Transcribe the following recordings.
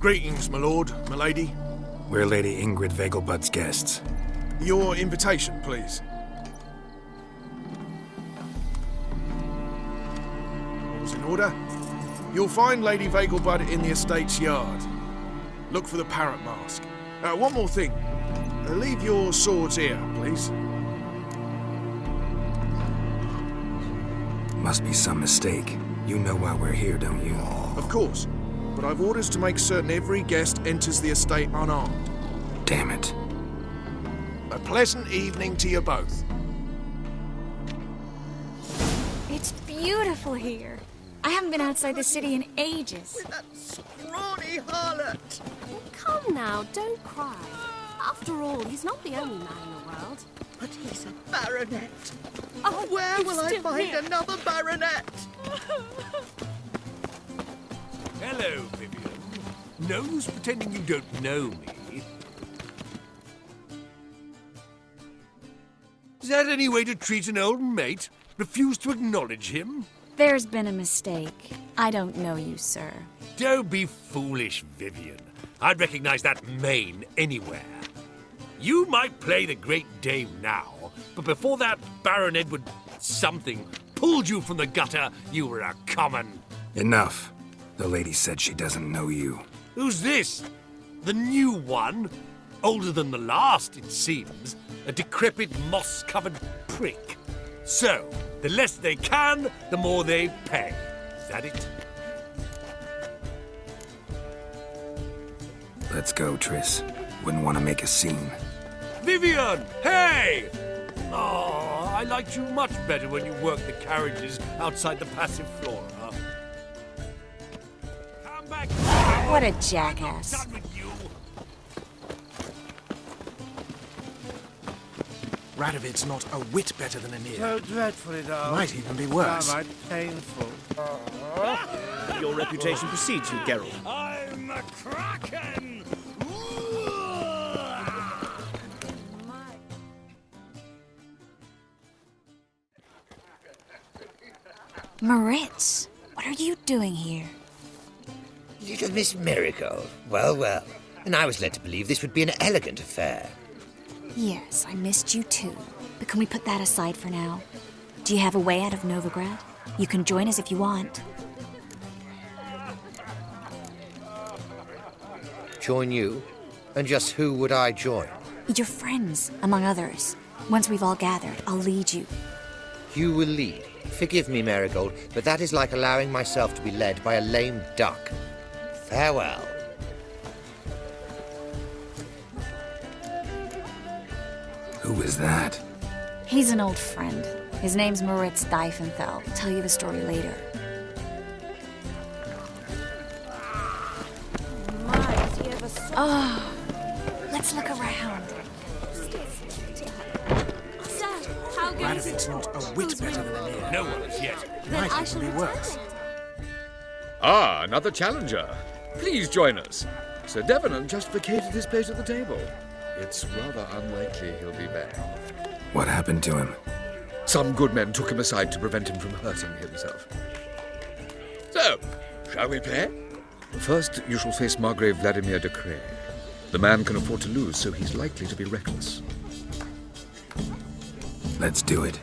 Greetings, my lord, my lady. We're Lady Ingrid Vegelbud's guests. Your invitation, please. All's in order. You'll find Lady Vegelbud in the estate's yard. Look for the parrot mask. One more thing. Leave your swords here, please. Must be some mistake. You know why we're here, don't you? Of course. But I've orders to make certain every guest enters the estate unarmed. Damn it. A pleasant evening to you both. It's beautiful here. I haven't been outside the city in ages. With that scrawny harlot! Come now, don't cry. After all, he's not the only man in the world. But he's a baronet. Oh, Where will I still find here. another baronet? Hello, Vivian. No use pretending you don't know me. Is that any way to treat an old mate? Refuse to acknowledge him? There's been a mistake. I don't know you, sir. Don't be foolish, Vivian. I'd recognize that mane anywhere. You might play the great dame now, but before that Baron Edward something pulled you from the gutter, you were a common... Enough. The lady said she doesn't know you. Who's this? The new one? Older than the last, it seems. A decrepit, moss-covered prick. So, the less they can, the more they pay. Is that it? Let's go, Triss. Wouldn't want to make a scene. Vivian! Hey! Oh, I liked you much better when you worked the carriages outside the passive flora. Come back! What a jackass. I'm done with you. Radovid's not a whit better than Anir. So dreadfully dull. Might even be worse. Downright painful. Your reputation precedes you, Geralt. I'm a kraken! Moritz, what are you doing here? Little Miss Marigold. Well, well. And I was led to believe this would be an elegant affair. Yes, I missed you too. But can we put that aside for now? Do you have a way out of Novigrad? You can join us if you want. Join you? And just who would I join? Your friends, among others. Once we've all gathered, I'll lead you. You will lead. Forgive me, Marigold, but that is like allowing myself to be led by a lame duck. Farewell. Who is that? He's an old friend. His name's Moritz Diefenthal. I'll tell you the story later. Oh, let's look around. Sir, how goes Radovid's not a whit better than Anir. No one as yet. Then I Might shall even be return worse. it. Ah, another challenger. Please join us. Sir Devenant just vacated his place at the table. It's rather unlikely he'll be back. What happened to him? Some good men took him aside to prevent him from hurting himself. So, shall we play? First, you shall face Margrave Vladimir de Cray. The man can afford to lose, so he's likely to be reckless. Let's do it.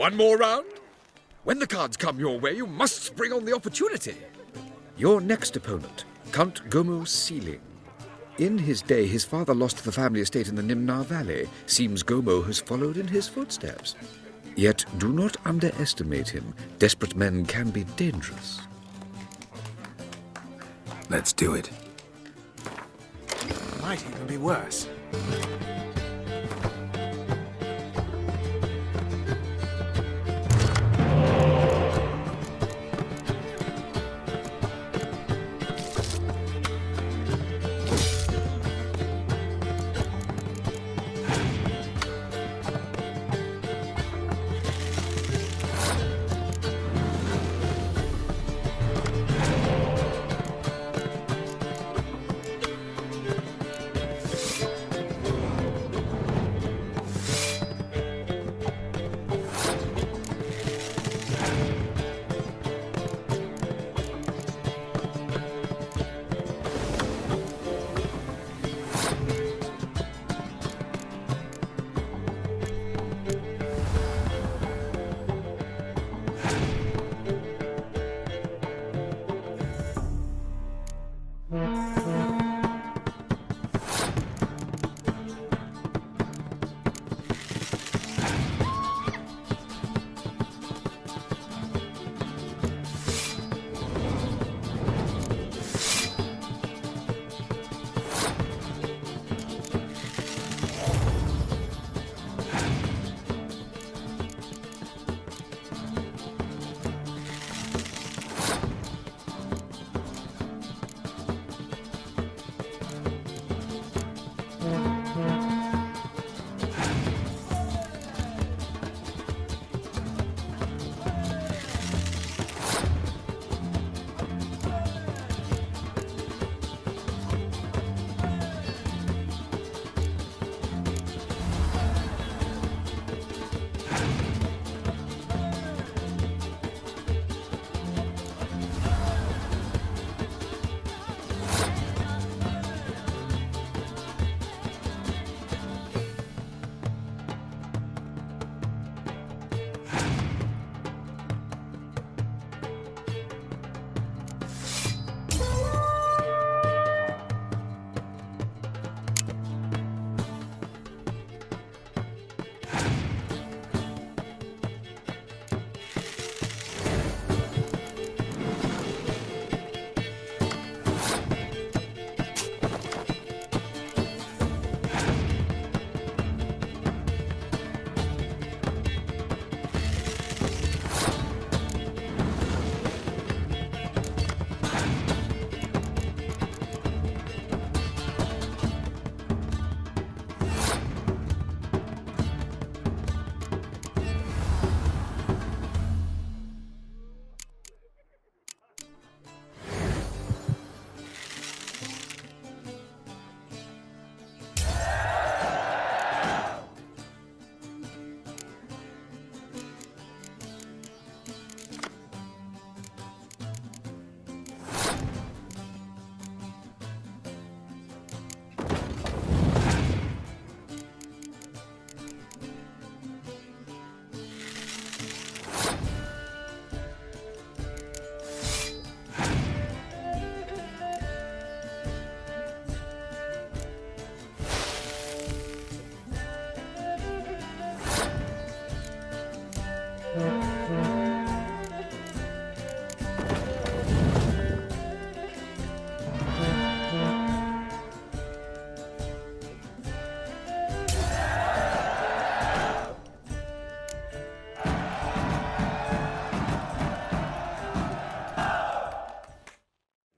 One more round? When the cards come your way, you must spring on the opportunity. Your next opponent, Count Gomo Sealing. In his day, his father lost the family estate in the Nimnar Valley. Seems Gomo has followed in his footsteps. Yet do not underestimate him. Desperate men can be dangerous. Let's do it. Might even be worse.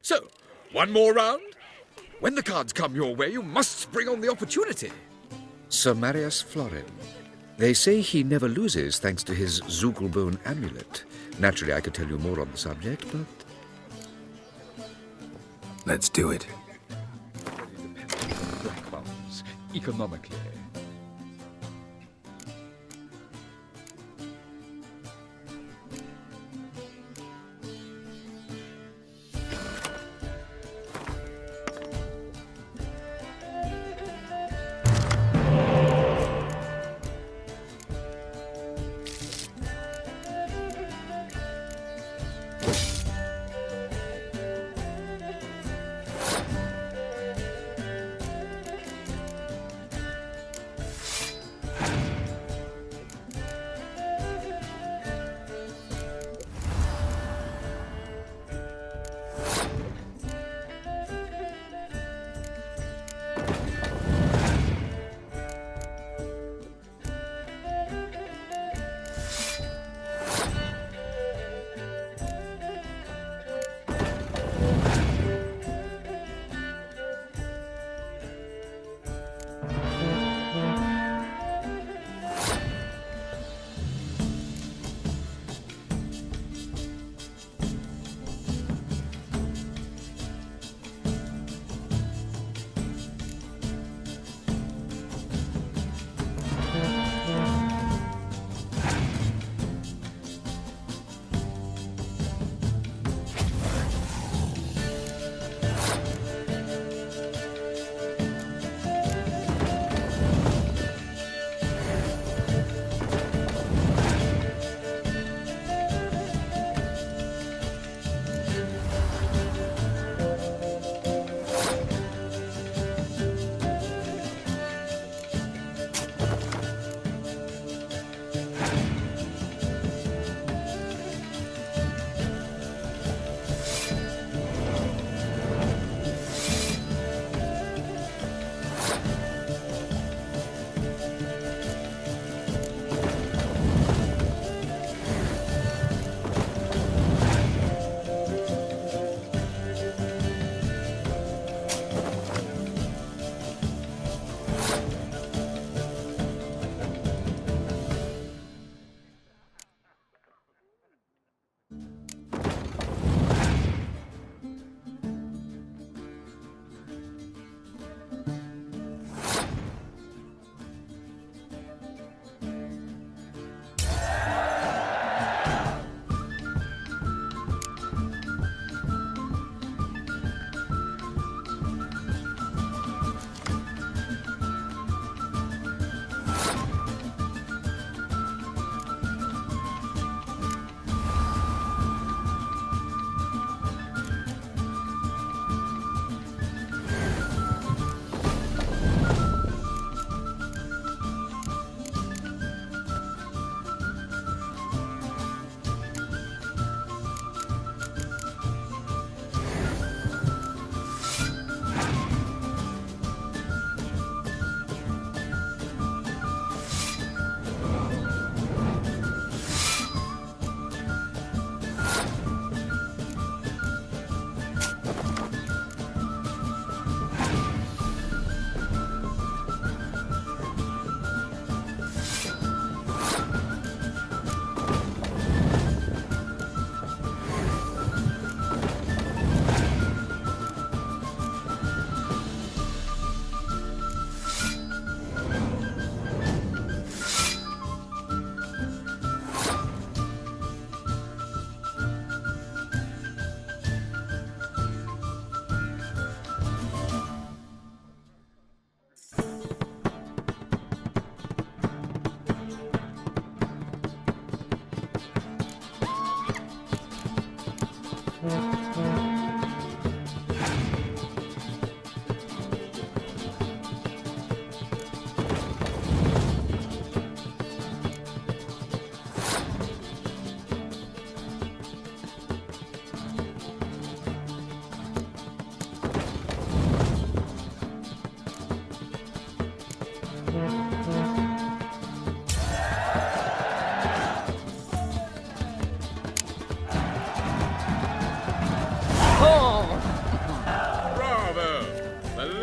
So, one more round? When the cards come your way, you must spring on the opportunity. Sir Marius Florin. They say he never loses thanks to his Zugelbone amulet. Naturally, I could tell you more on the subject, but... Let's do it. Black ones, economically.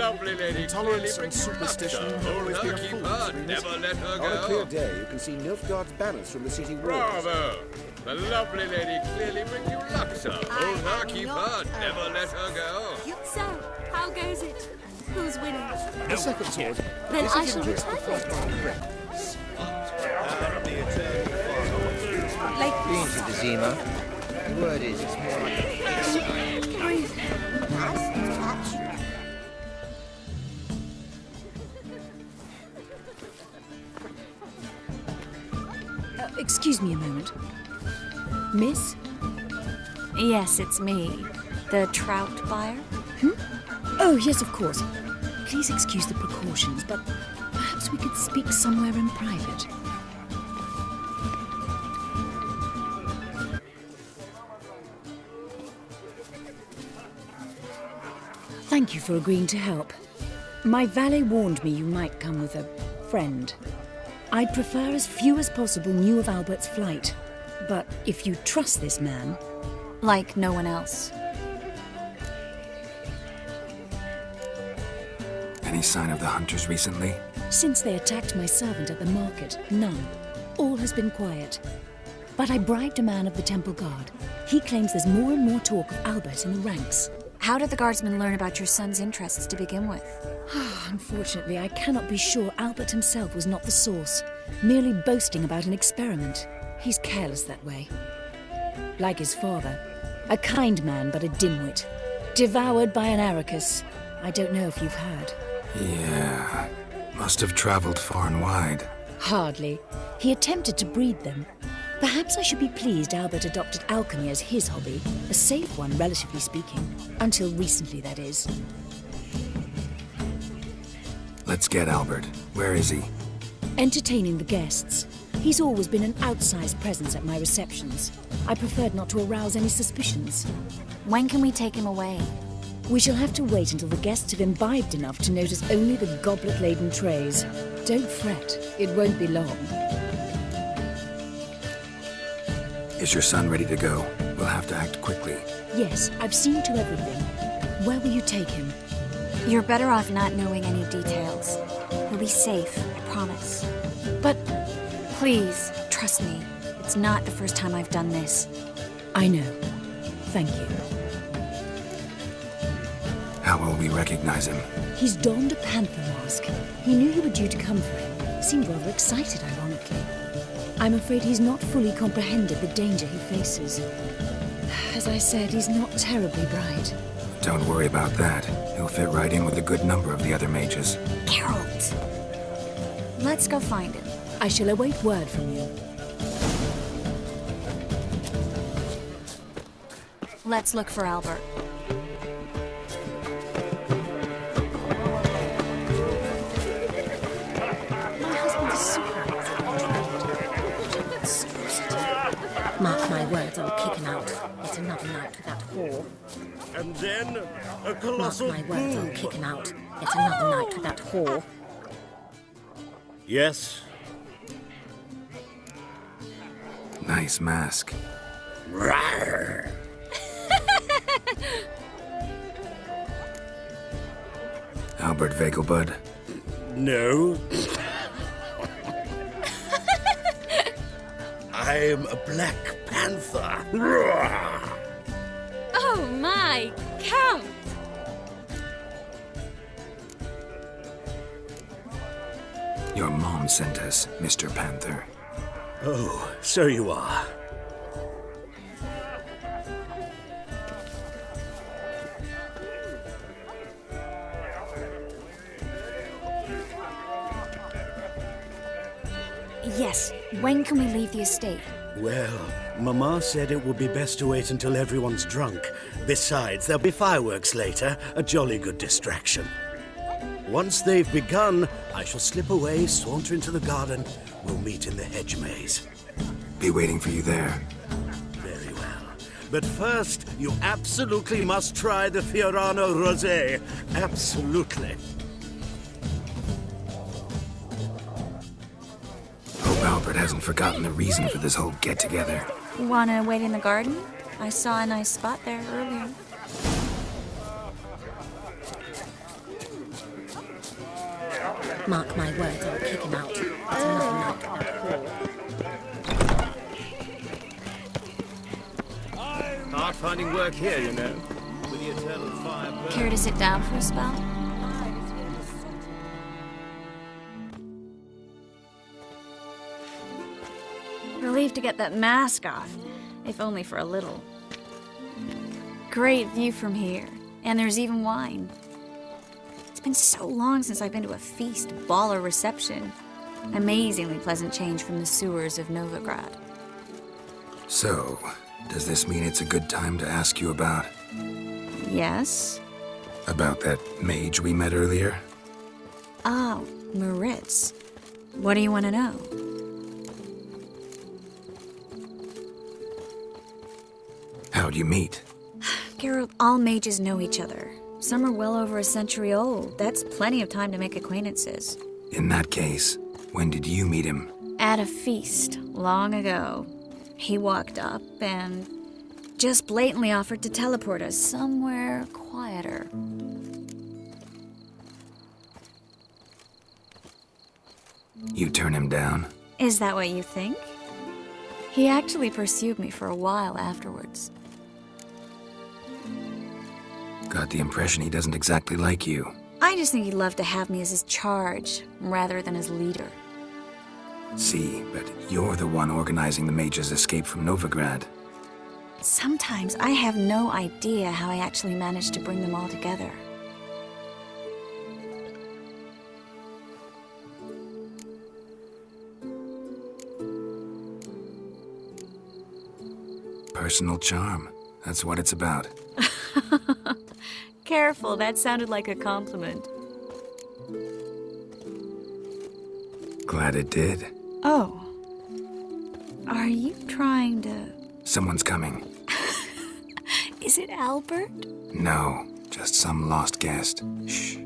lovely lady. Intolerance and superstition have always been a fool. Never let her go. On a clear day, you can see Nilfgaard's banners from the city walls. Bravo! The lovely lady clearly brings you luck, sir. Hold her, keep her, never let her go. So, how goes it? Who's winning? The second sword. Then This I is shall just the return first later. Been to the Zima. The word is, it's more like a... Excuse me a moment. Miss? Yes, it's me. The trout buyer? Oh, yes, of course. Please excuse the precautions, but perhaps we could speak somewhere in private. Thank you for agreeing to help. My valet warned me you might come with a friend. I'd prefer as few as possible knew of Albert's flight. But if you trust this man... Like no one else. Any sign of the hunters recently? Since they attacked my servant at the market, none. All has been quiet. But I bribed a man of the Temple Guard. He claims there's more and more talk of Albert in the ranks. How did the guardsmen learn about your son's interests to begin with? Unfortunately, I cannot be sure Albert himself was not the source, merely boasting about an experiment. He's careless that way. Like his father. A kind man, but a dimwit. Devoured by an Arachus. I don't know if you've heard. Yeah. Must have traveled far and wide. Hardly. He attempted to breed them. Perhaps I should be pleased Albert adopted alchemy as his hobby. A safe one, relatively speaking. Until recently, that is. Let's get Albert. Where is he? Entertaining the guests. He's always been an outsized presence at my receptions. I preferred not to arouse any suspicions. When can we take him away? We shall have to wait until the guests have imbibed enough to notice only the goblet-laden trays. Don't fret. It won't be long. Is your son ready to go? We'll have to act quickly. Yes, I've seen to everything. Where will you take him? You're better off not knowing any details. He'll be safe, I promise. But please, trust me. It's not the first time I've done this. I know. Thank you. How will we recognize him? He's donned a panther mask. He knew you were due to come for him. Seemed rather excited, ironically. I'm afraid he's not fully comprehended the danger he faces. As I said, he's not terribly bright. Don't worry about that. He'll fit right in with a good number of the other mages. Geralt! Let's go find him. I shall await word from you. Let's look for Albert. Mark my words, I'll kick him out. It's another night with that whore. And then a colossal Mark my words, I'll kick him out. It's another night with that whore. Yes. Nice mask. Rawr. Albert Vegelbud? No. I am a Black Panther. Rawr. Oh my, Count! Your mom sent us, Mr. Panther. Oh, so you are. Yes. When can we leave the estate? Well, Mama said it would be best to wait until everyone's drunk. Besides, there'll be fireworks later, a jolly good distraction. Once they've begun, I shall slip away, saunter into the garden. We'll meet in the hedge maze. Be waiting for you there. Very well. But first, you absolutely must try the Fiorano Rosé. Absolutely. Hope Albert hasn't forgotten the reason for this whole get-together. Wanna wait in the garden? I saw a nice spot there earlier. Mark my words, I'll kick him out. It's another night without Paul. Hard finding work here, you know. With the eternal fire burning. Care to sit down for a spell? Relieved to get that mask off, if only for a little. Great view from here, and there's even wine. It's been so long since I've been to a feast, ball, or reception. Amazingly pleasant change from the sewers of Novigrad. So, does this mean it's a good time to ask you about... Yes? About that mage we met earlier? Oh, Moritz. What do you want to know? How'd you meet? Geralt, all mages know each other. Some are well over a century old. That's plenty of time to make acquaintances. In that case, when did you meet him? At a feast, long ago. He walked up and just blatantly offered to teleport us somewhere quieter. You turn him down? Is that what you think? He actually pursued me for a while afterwards. Got the impression he doesn't exactly like you. I just think he'd love to have me as his charge, rather than his leader. See, but you're the one organizing the mage's escape from Novigrad. Sometimes I have no idea how I actually managed to bring them all together. Personal charm. That's what it's about. Careful, that sounded like a compliment. Glad it did. Oh. Are you trying to... Someone's coming. Is it Albert? No, just some lost guest. Shh.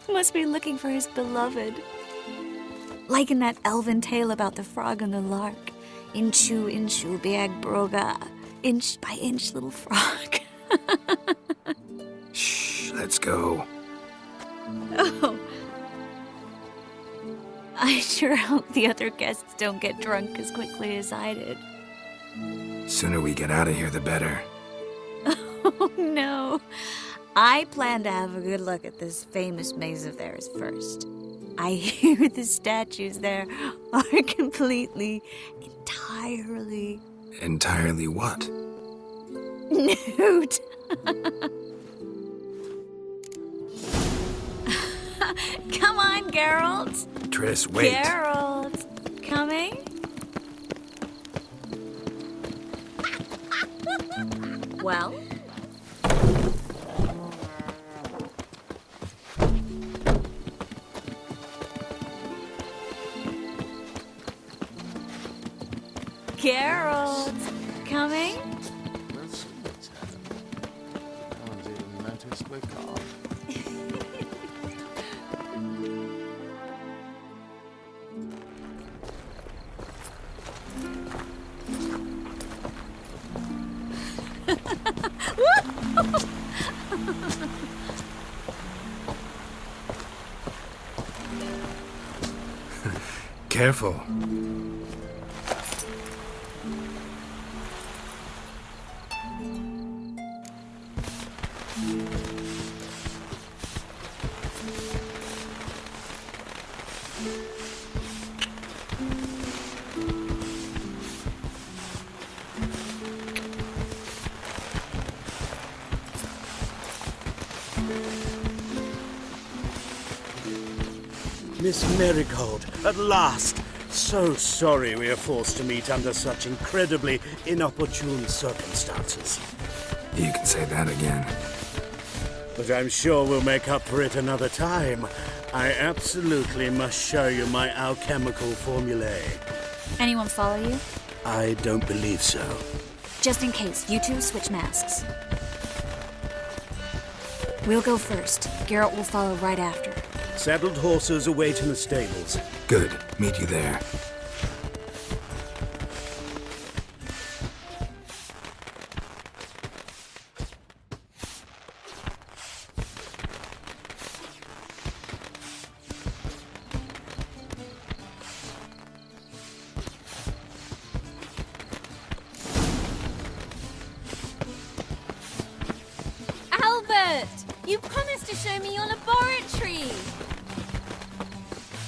Must be looking for his beloved. Like in that elven tale about the frog and the lark. Inchu, inchu, biag broga. Inch by inch, little frog. Shh, let's go. Oh. I sure hope the other guests don't get drunk as quickly as I did. Sooner we get out of here, the better. Oh, no. I plan to have a good look at this famous maze of theirs first. I hear the statues there are completely, entirely... Entirely what? Nude. Come on, Geralt. Triss, wait. Geralt. Coming? Well? Geralt. Coming? Let's see what's happening. No one's even noticed we're gone. Careful. Miss Marigold, at last! So sorry we are forced to meet under such incredibly inopportune circumstances. You can say that again. But I'm sure we'll make up for it another time. I absolutely must show you my alchemical formulae. Anyone follow you? I don't believe so. Just in case, you two switch masks. We'll go first. Geralt will follow right after. Saddled horses await in the stables. Good. Meet you there. You promised to show me your laboratory.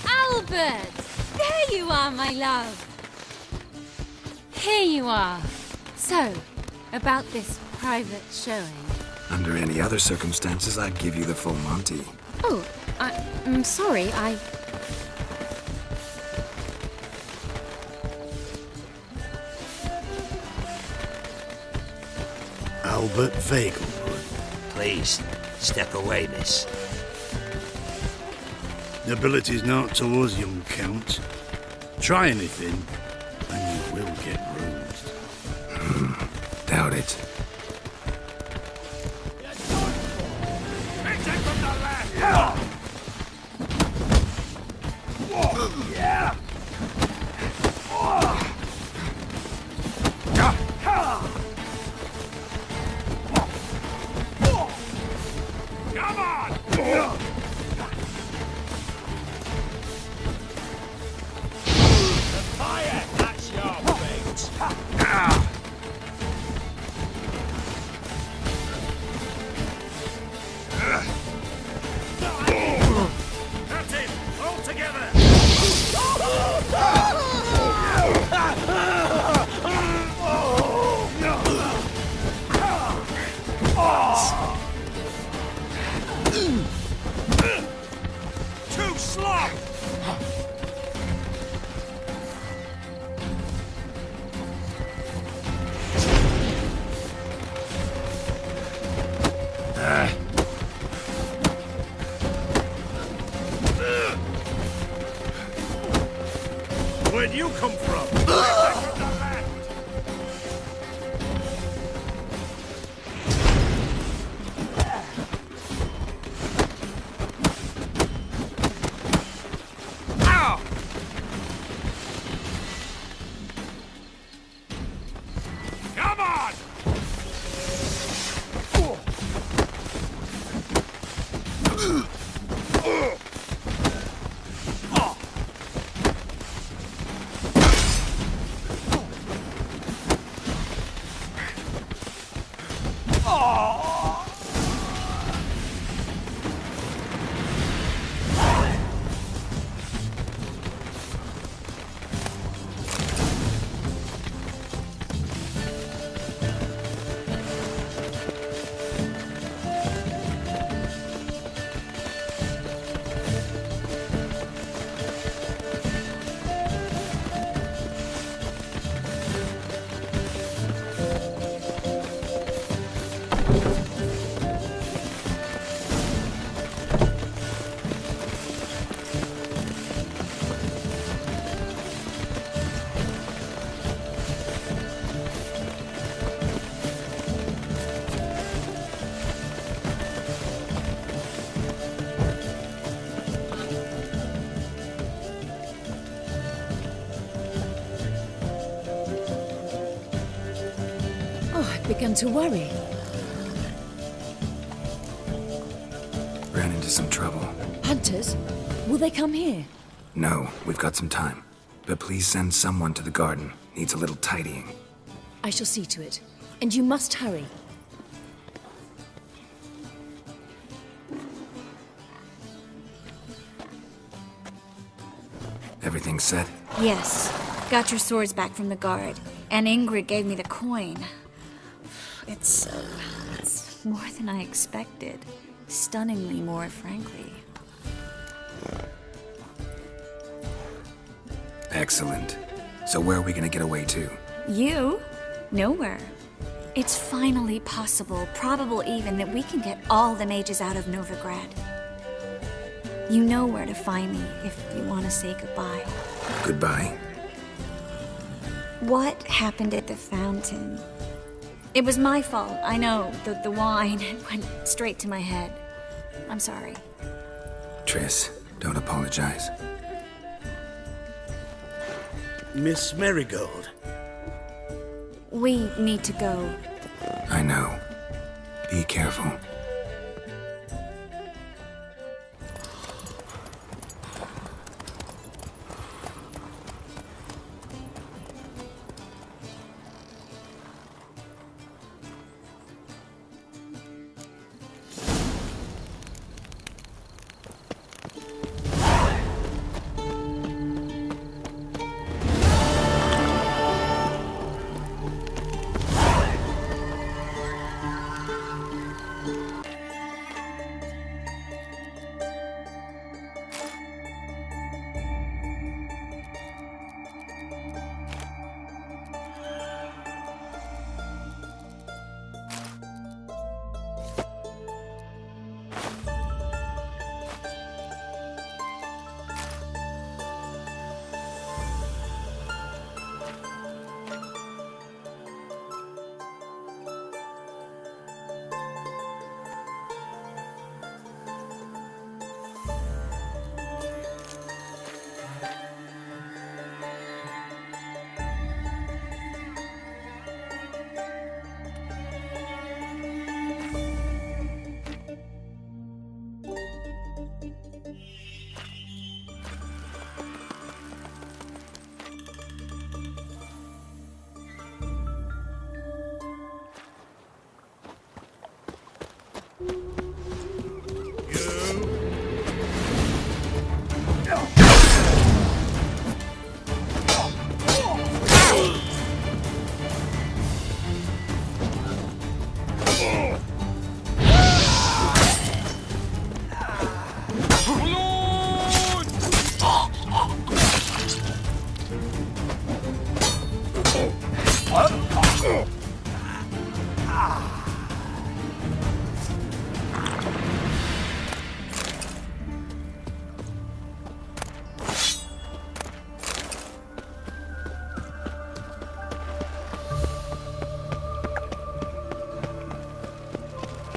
Albert! There you are, my love. Here you are. So, about this private showing. Under any other circumstances, I'd give you the full Monty. Oh, I'm sorry, Albert Vagel. Please, step away, miss. Nobility's not towards young Count. Try anything, and you will get bruised. Doubt it. Where'd you come from? begun to worry. Ran into some trouble. Hunters? Will they come here? No, we've got some time. But please send someone to the garden. Needs a little tidying. I shall see to it. And you must hurry. Everything set? Yes. Got your swords back from the guard. And Ingrid gave me the coin. It's more than I expected. Stunningly more, frankly. Excellent. So where are we gonna get away to? You? Nowhere. It's finally possible, probable even, that we can get all the mages out of Novigrad. You know where to find me if you want to say goodbye. Goodbye? What happened at the fountain? It was my fault, I know. The wine went straight to my head. I'm sorry. Triss, don't apologize. Miss Marigold. We need to go. I know. Be careful.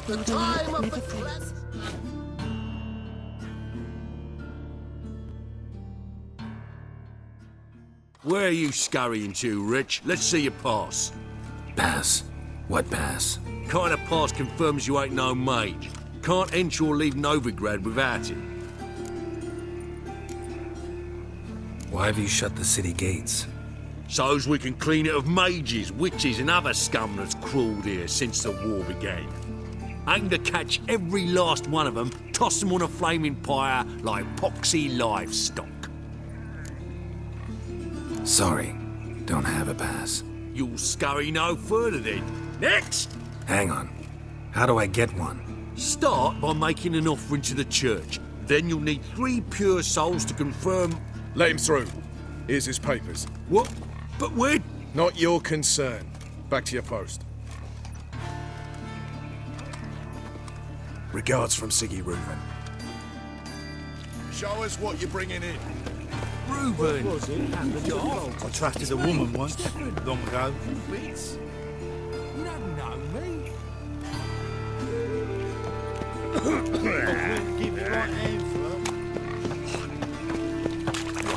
The time of the crest. Where are you scurrying to, Rich? Let's see your pass. Pass? What pass? Kind of pass confirms you ain't no mage. Can't enter or leave Novigrad without it. Why have you shut the city gates? So's we can clean it of mages, witches and other scum that's crawled here since the war began. Aim to catch every last one of them, toss them on a flaming pyre like poxy livestock. Sorry, don't have a pass. You'll scurry no further then. Next! Hang on. How do I get one? Start by making an offering to the church. Then you'll need 3 pure souls to confirm... Let him through. Here's his papers. What? But where... Not your concern. Back to your post. Regards from Siggy Reuben. Show us what you're bringing in. Reuben! What was it? I trusted a woman once, long ago. Bits? You don't know me. Give it right hand for her.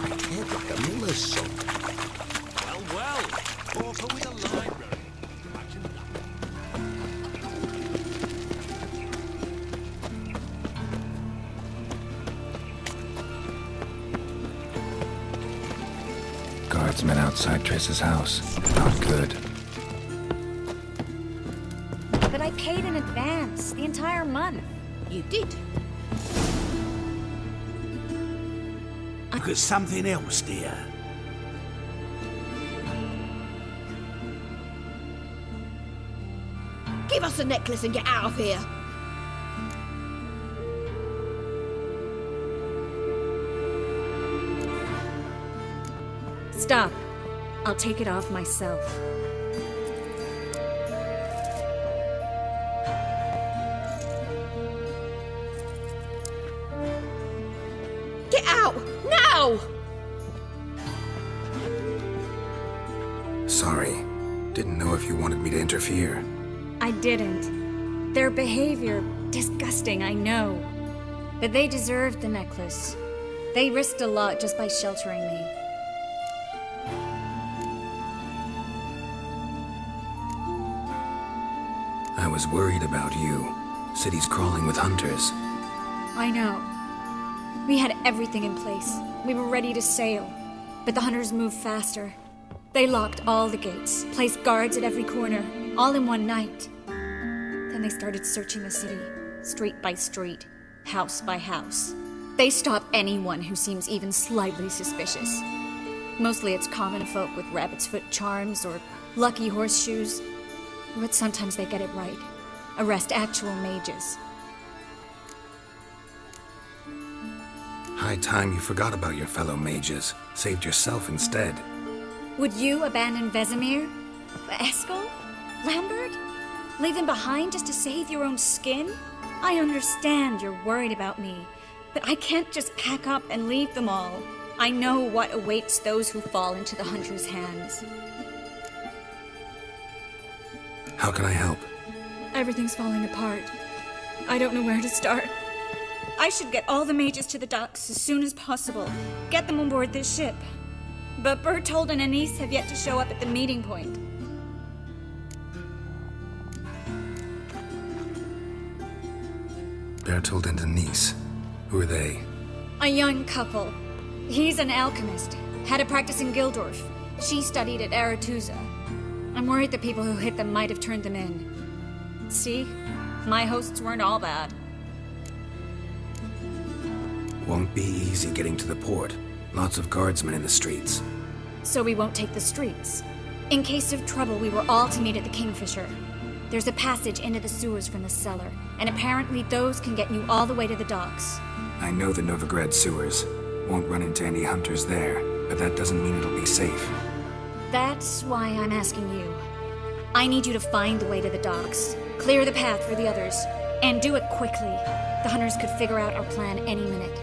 Right head like a miller's son. Well. Portal with a library. Guardsmen outside Triss's house. Not good. But I paid in advance, the entire month. You did. Look at something else, dear. Give us the necklace and get out of here. Stop. I'll take it off myself. Get out! Now! Sorry. Didn't know if you wanted me to interfere. I didn't. Their behavior, disgusting, I know. But they deserved the necklace. They risked a lot just by sheltering me. I was worried about you. City's crawling with hunters. I know. We had everything in place. We were ready to sail. But the hunters moved faster. They locked all the gates, placed guards at every corner, all in one night. Then they started searching the city, street by street, house by house. They stop anyone who seems even slightly suspicious. Mostly it's common folk with rabbit's foot charms or lucky horseshoes. But sometimes they get it right. Arrest actual mages. High time you forgot about your fellow mages. Saved yourself instead. Would you abandon Vesemir? Eskel? Lambert? Leave them behind just to save your own skin? I understand you're worried about me, but I can't just pack up and leave them all. I know what awaits those who fall into the hunter's hands. How can I help? Everything's falling apart. I don't know where to start. I should get all the mages to the docks as soon as possible. Get them on board this ship. But Bertold and Anise have yet to show up at the meeting point. Bertold and Anise. Who are they? A young couple. He's an alchemist. Had a practice in Gildorf. She studied at Aretusa. I'm worried the people who hit them might have turned them in. See? My hosts weren't all bad. Won't be easy getting to the port. Lots of guardsmen in the streets. So we won't take the streets. In case of trouble, we were all to meet at the Kingfisher. There's a passage into the sewers from the cellar, and apparently those can get you all the way to the docks. I know the Novigrad sewers. Won't run into any hunters there, but that doesn't mean it'll be safe. That's why I'm asking you. I need you to find the way to the docks, clear the path for the others, and do it quickly. The hunters could figure out our plan any minute.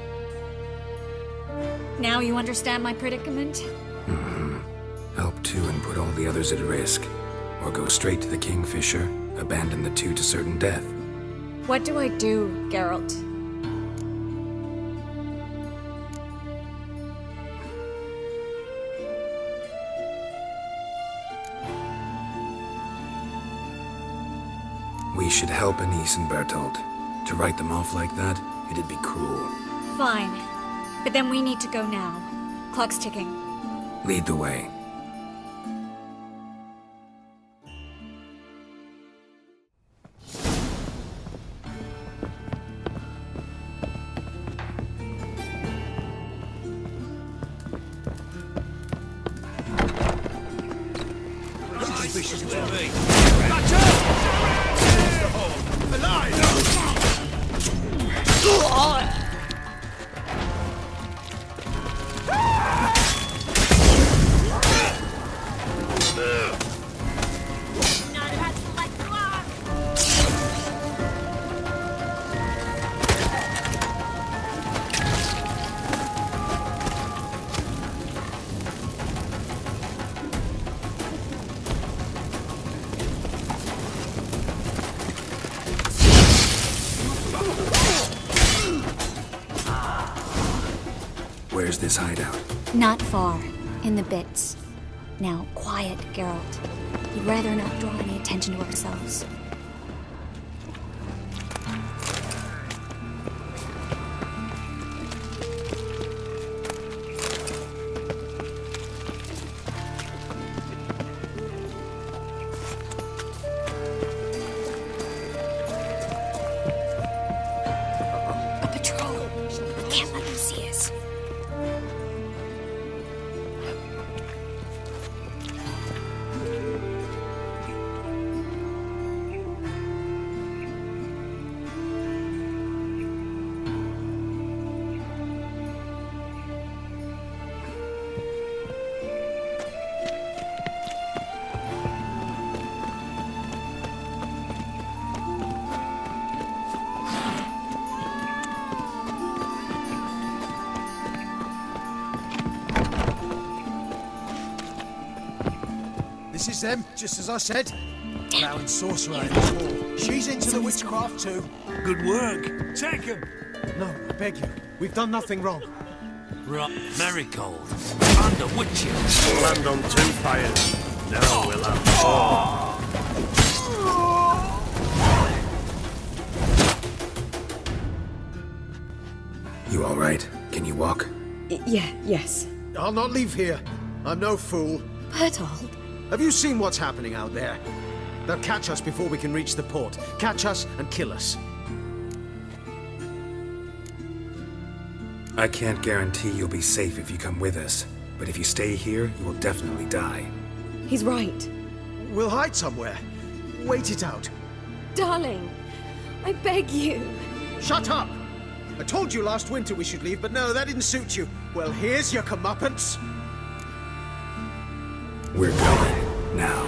Now you understand my predicament? Help two and put all the others at risk. Or go straight to the Kingfisher, abandon the two to certain death. What do I do, Geralt? We should help Anise and Bertolt. To write them off like that, it'd be cruel. Fine. But then we need to go now. Clock's ticking. Lead the way. Where's this hideout? Not far. In the bits. Now, quiet, Geralt. We'd rather not draw any attention to ourselves. A patrol. Can't let them see us. This is them, just as I said. Allowing sorcerer in this war. She's into the witchcraft too. Good work. Take him. No, I beg you. We've done nothing wrong. Right, Marigold. Under witches. We'll land on two fires. Now we'll have four. You all right? Can you walk? Yes. I'll not leave here. I'm no fool. Bertolt. Have you seen what's happening out there? They'll catch us before we can reach the port. Catch us and kill us. I can't guarantee you'll be safe if you come with us. But if you stay here, you will definitely die. He's right. We'll hide somewhere. Wait it out. Darling, I beg you. Shut up! I told you last winter we should leave, but no, that didn't suit you. Well, here's your comeuppance. We're going. Now.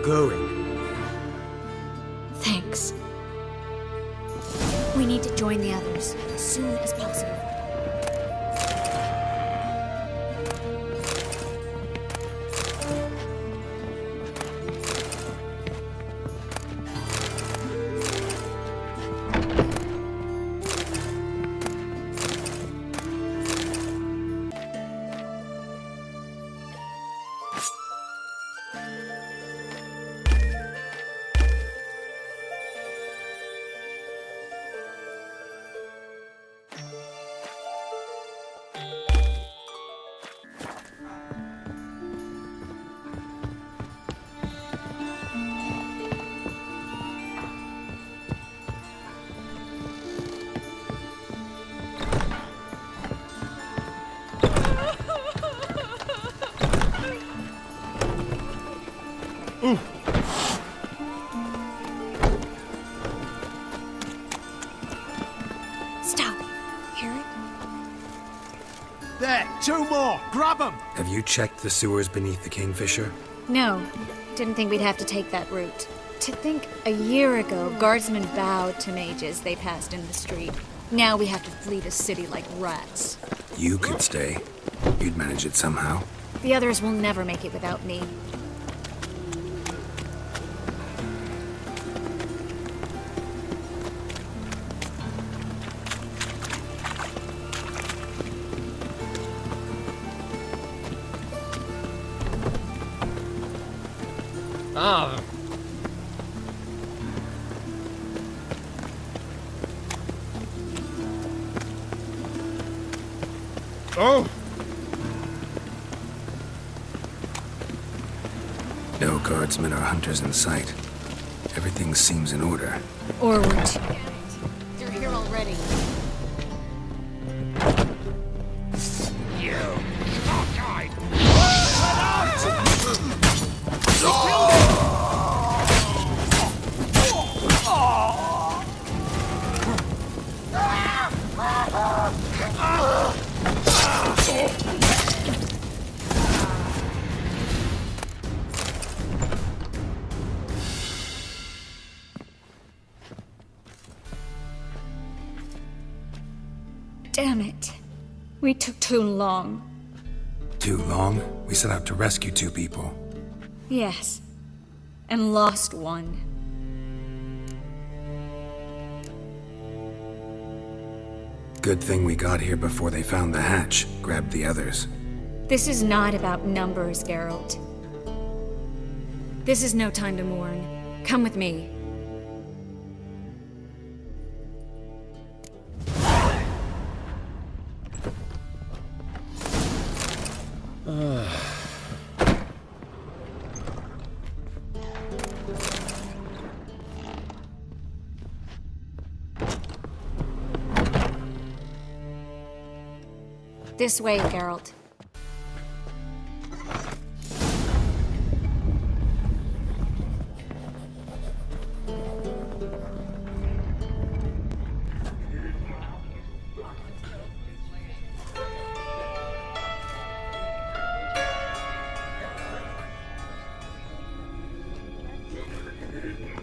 Going? Thanks. We need to join the others as soon as possible. Stop. Hear it? There, two more. Grab them. Have you checked the sewers beneath the Kingfisher? No, didn't think we'd have to take that route. To think a year ago, guardsmen bowed to mages they passed in the street. Now we have to flee the city like rats. You could stay. You'd manage it somehow. The others will never make it without me. Ah. Oh! No guardsmen or hunters in sight. Everything seems in order. Or we're You're here already. Damn it. We took too long. Too long? We set out to rescue 2 people. Yes. And lost one. Good thing we got here before they found the hatch, grabbed the others. This is not about numbers, Geralt. This is no time to mourn. Come with me. This way, Geralt.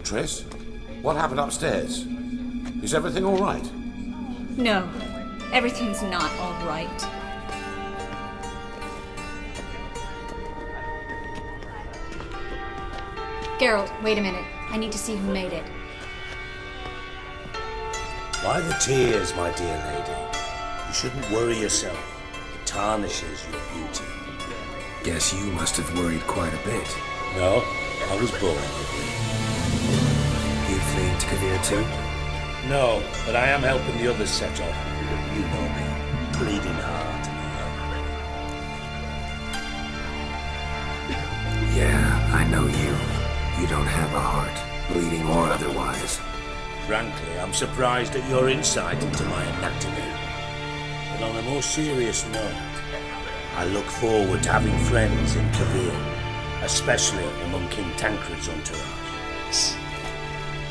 Triss, what happened upstairs? Is everything all right? No, everything's not all right. Geralt, wait a minute. I need to see who made it. Why the tears, my dear lady? You shouldn't worry yourself. It tarnishes your beauty. Guess you must have worried quite a bit. No, I was born ugly. You fleeing to Kavir too? No, but I am helping the others set off. You know me. Bleeding heart. Yeah, I know you. You don't have a heart, bleeding or otherwise. Frankly, I'm surprised at your insight into my anatomy. But on a more serious note, I look forward to having friends in Kavir, especially among King Tancred's entourage.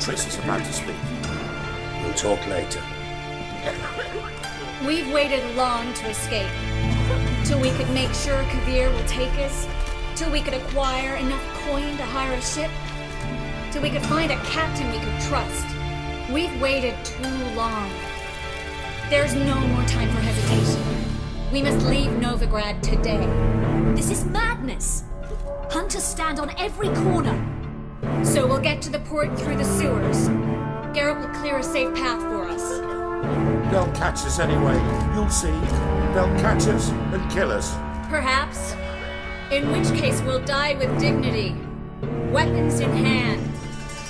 Triss is about to speak. We'll talk later. We've waited long to escape. Till we could make sure Kavir will take us. Till we could acquire enough coin to hire a ship. Till we could find a captain we could trust. We've waited too long. There's no more time for hesitation. We must leave Novigrad today. This is madness. Hunters stand on every corner. So we'll get to the port through the sewers. Geralt will clear a safe path for us. They'll catch us anyway. You'll see. They'll catch us and kill us. Perhaps. In which case we'll die with dignity. Weapons in hand.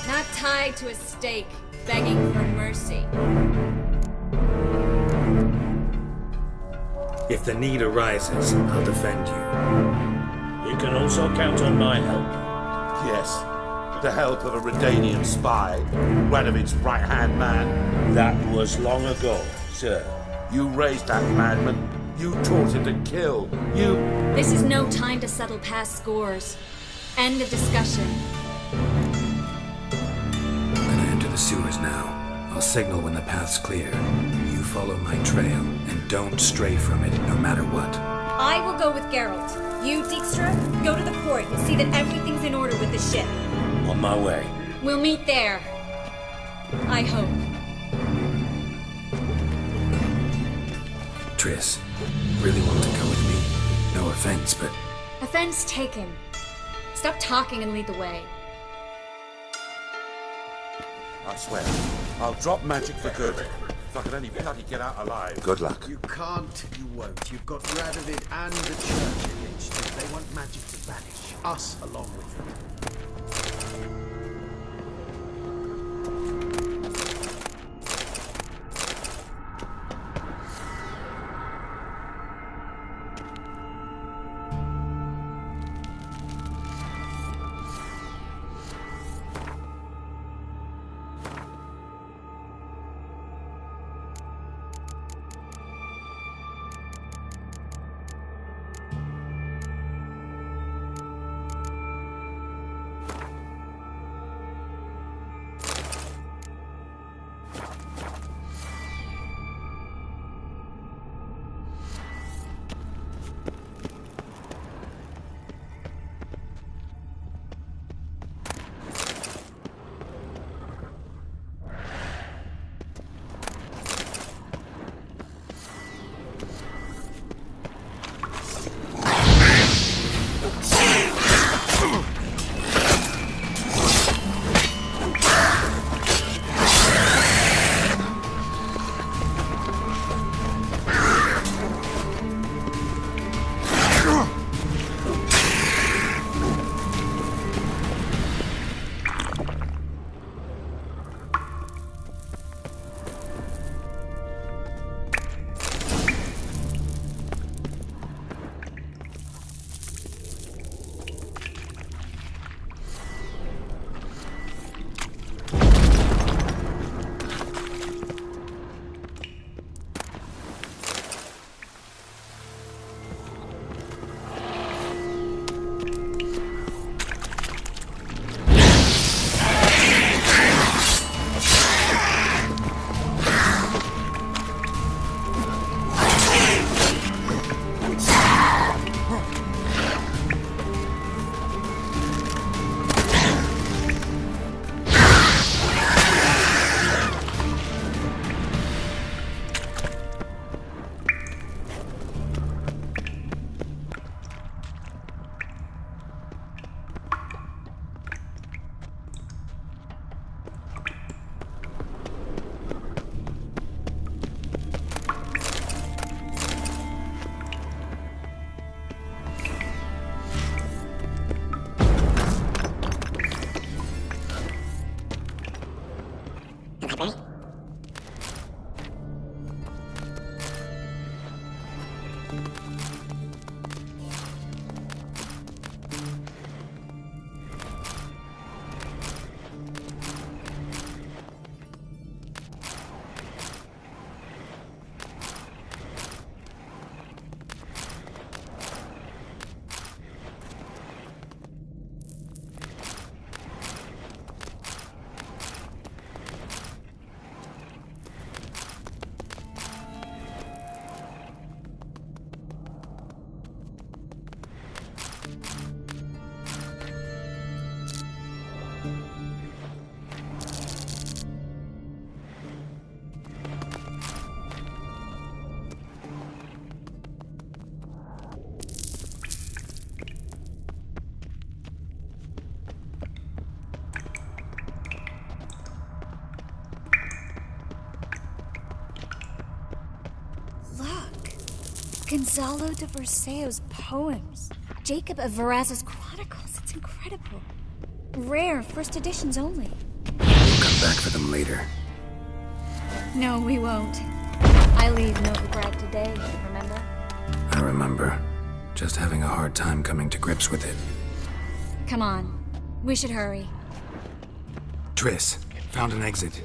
Not tied to a stake, begging for mercy. If the need arises, I'll defend you. You can also count on my help. Yes. The help of a Redanian spy. Radovic's right-hand man. That was long ago, sir. You raised that madman. You taught him to kill. You... This is no time to settle past scores. End of discussion. I'm gonna enter the sewers now. I'll signal when the path's clear. You follow my trail, and don't stray from it, no matter what. I will go with Geralt. You, Dijkstra, go to the port and see that everything's in order with the ship. On my way. We'll meet there. I hope. Triss, really want to go with me? No offense, but... Offense taken. Stop talking and lead the way. I swear, I'll drop magic for good. If I can only bloody get out alive. Good luck. You can't, you won't. You've got Radovid and the church against you. They want magic to vanish. Us along with them. Gonzalo de Verseo's poems. Jacob of Varaz's chronicles. It's incredible. Rare, first editions only. We'll come back for them later. No, we won't. I leave Novigrad today, remember? I remember. Just having a hard time coming to grips with it. Come on. We should hurry. Triss, found an exit.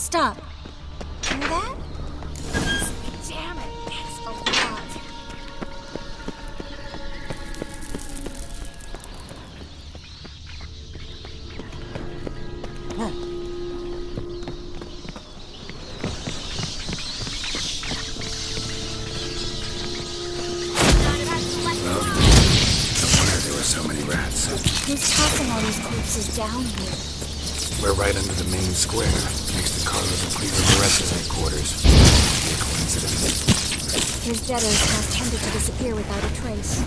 Stop. Hear that? Damn it, that's a lot. So many rats. Who's tossing all these corpses down here? We're right under the main square, next to Carlos and Cleaver Perez's headquarters. Be a coincidence. His debtors have tended to disappear without a trace.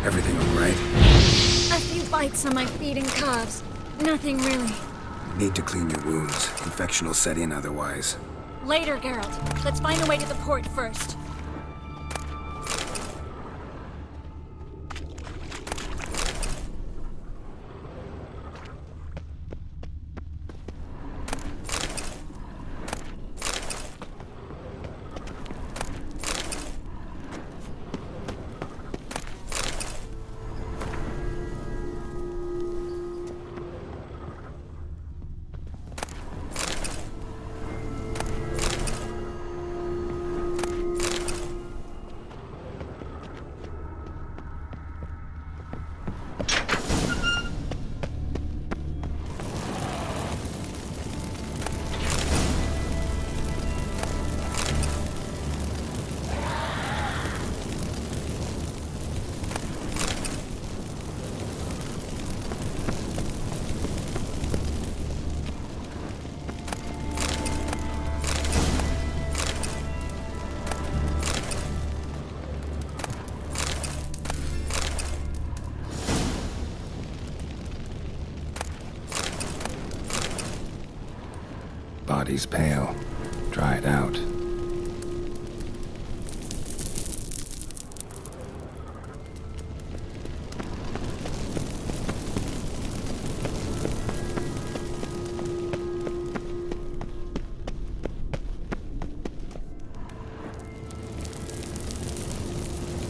Everything all right? A few bites on my feet and calves. Nothing really. Need to clean your wounds. Infection will set in otherwise. Later, Geralt. Let's find a way to the port first. Body's pale, dried out.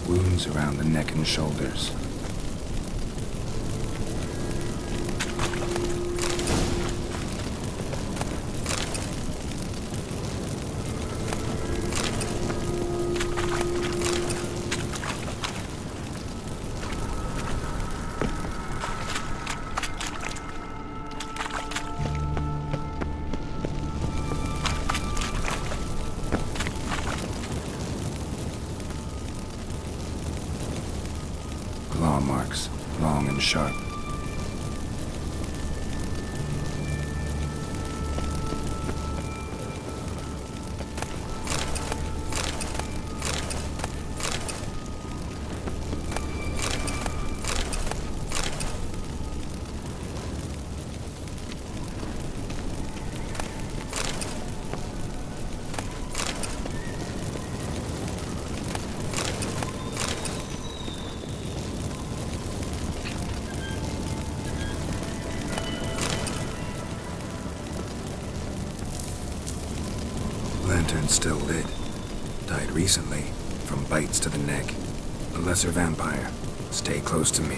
Wounds around the neck and shoulders. Claw marks, long and sharp. Lantern's still lit. Died recently, from bites to the neck. A lesser vampire. Stay close to me.